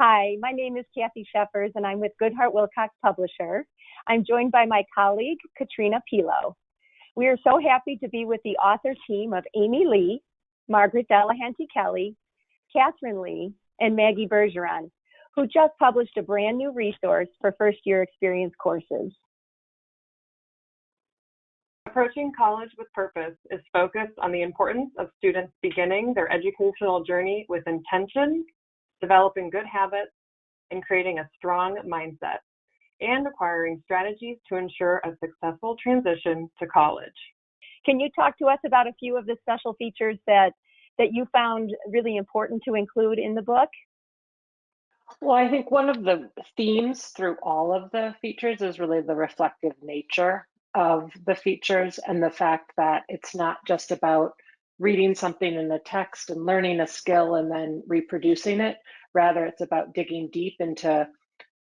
Hi, my name is Kathy Sheffers, and I'm with Goodheart-Willcox Publisher. I'm joined by my colleague, Katrina Pilo. We are so happy to be with the author team of Amy Lee, Margaret Delahanty Kelly, Catherine Lee, and Maggie Bergeron, who just published a brand new resource for first-year experience courses. Approaching College with Purpose is focused on the importance of students beginning their educational journey with intention, developing good habits, and creating a strong mindset, and acquiring strategies to ensure a successful transition to college. Can you talk to us about a few of the special features that you found really important to include in the book? Well, I think one of the themes through all of the features is really the reflective nature of the features and the fact that it's not just about reading something in the text and learning a skill and then reproducing it. Rather, it's about digging deep into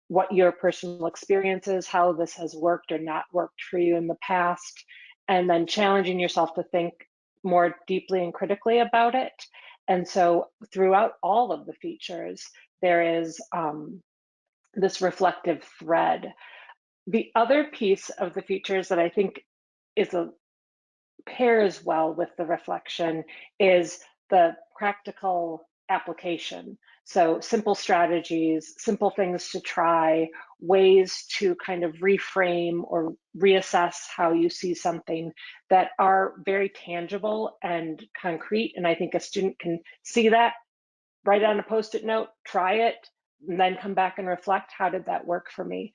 what your personal experience is, how this has worked or not worked for you in the past, and then challenging yourself to think more deeply and critically about it. And so throughout all of the features, there is this reflective thread. The other piece of the features that I think pairs well with the reflection is the practical application. So simple strategies, simple things to try, ways to kind of reframe or reassess how you see something that are very tangible and concrete. And I think a student can see that, write on a Post-it note, try it, and then come back and reflect, how did that work for me?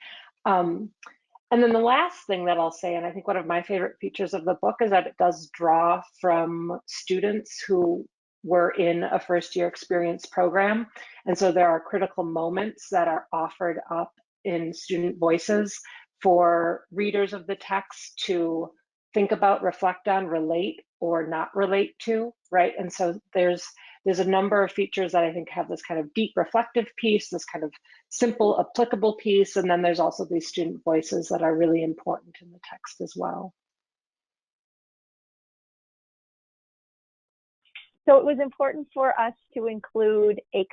And then the last thing that I'll say, and I think one of my favorite features of the book, is that it does draw from students who were in a first-year experience program. And so there are critical moments that are offered up in student voices for readers of the text to think about, reflect on, relate or not relate to, right? And so there's a number of features that I think have this kind of deep reflective piece, this kind of simple applicable piece, and then there's also these student voices that are really important in the text as well. So it was important for us to include a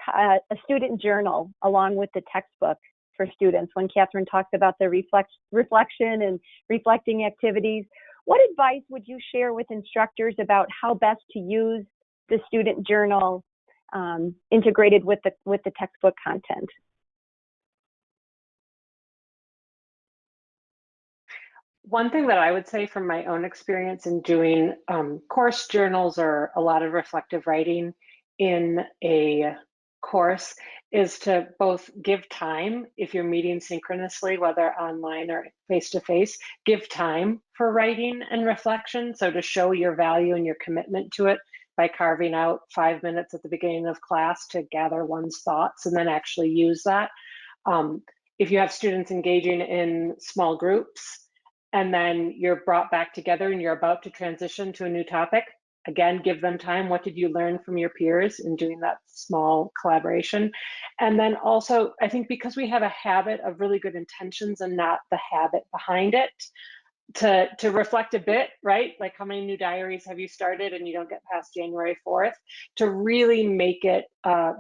student journal along with the textbook for students when Catherine talked about the reflection and reflecting activities. What advice would you share with instructors about how best to use the student journal integrated with the textbook content? One thing that I would say from my own experience in doing course journals or a lot of reflective writing in a course is to both give time, if you're meeting synchronously, whether online or face-to-face, give time for writing and reflection. So to show your value and your commitment to it by carving out 5 minutes at the beginning of class to gather one's thoughts and then actually use that. If you have students engaging in small groups, and then you're brought back together and you're about to transition to a new topic, again, give them time. What did you learn from your peers in doing that small collaboration? And then also, I think because we have a habit of really good intentions and not the habit behind it, to reflect a bit, right? Like how many new diaries have you started and you don't get past January 4th? To really make it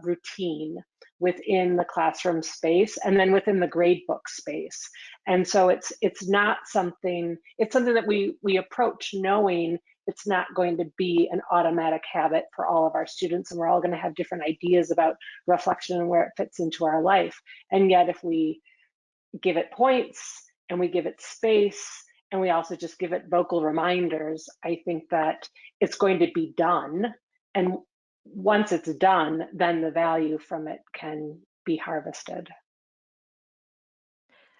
routine within the classroom space and then within the gradebook space. And so it's not something, it's something that we approach knowing it's not going to be an automatic habit for all of our students, and we're all going to have different ideas about reflection and where it fits into our life. And yet if we give it points and we give it space and we also just give it vocal reminders, I think that it's going to be done. And once it's done, then the value from it can be harvested.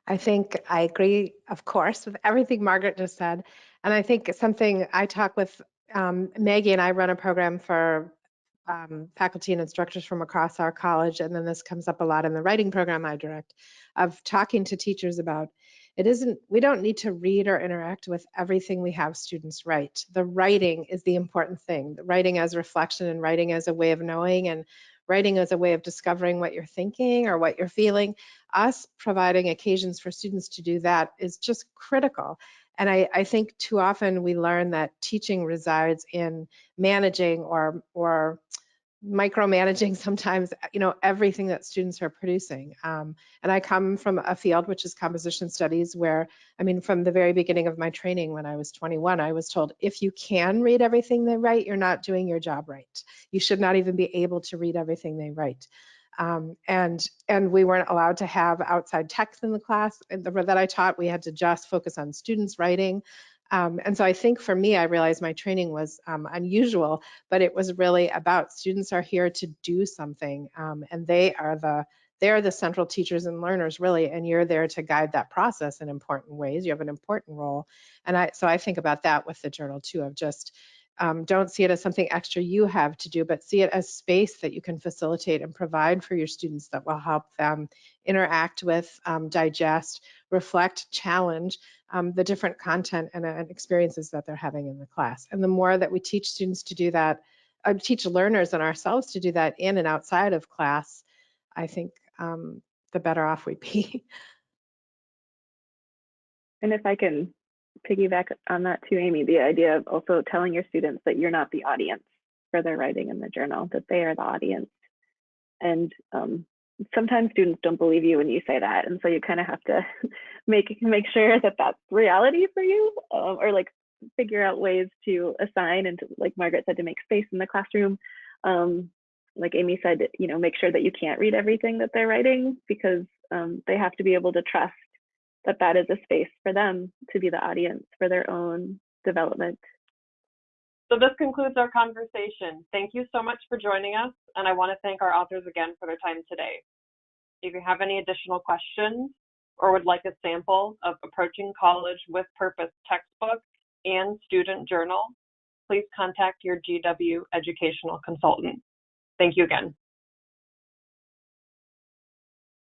I think I agree, of course, with everything Margaret just said. And I think something I talk with Maggie, and I run a program for faculty and instructors from across our college, and then this comes up a lot in the writing program I direct, of talking to teachers about we don't need to read or interact with everything we have students write. The writing is the important thing. The writing as reflection and writing as a way of knowing and writing as a way of discovering what you're thinking or what you're feeling. Us providing occasions for students to do that is just critical. And I think too often we learn that teaching resides in managing or micromanaging sometimes, everything that students are producing. And I come from a field which is composition studies where, from the very beginning of my training when I was 21, I was told if you can read everything they write, you're not doing your job right. You should not even be able to read everything they write. And we weren't allowed to have outside text in the class that I taught. We had to just focus on students writing. And so I think for me, I realized my training was unusual, but it was really about students are here to do something, and they are the central teachers and learners, really, and you're there to guide that process in important ways. You have an important role, and so I think about that with the journal too, of just don't see it as something extra you have to do, but see it as space that you can facilitate and provide for your students that will help them interact with, digest, reflect, challenge the different content and experiences that they're having in the class. And the more that we teach students to do that, teach learners and ourselves to do that in and outside of class, I think the better off we'd be. And if I can piggyback on that too, Amy, the idea of also telling your students that you're not the audience for their writing in the journal, that they are the audience. And sometimes students don't believe you when you say that. And so you kind of have to make sure that that's reality for you, or like figure out ways to assign and to, like Margaret said, to make space in the classroom. Like Amy said, make sure that you can't read everything that they're writing, because they have to be able to trust that that is a space for them to be the audience for their own development. So this concludes our conversation. Thank you so much for joining us, and I want to thank our authors again for their time today. If you have any additional questions or would like a sample of Approaching College with Purpose textbook and student journal, please contact your GW educational consultant. Thank you again.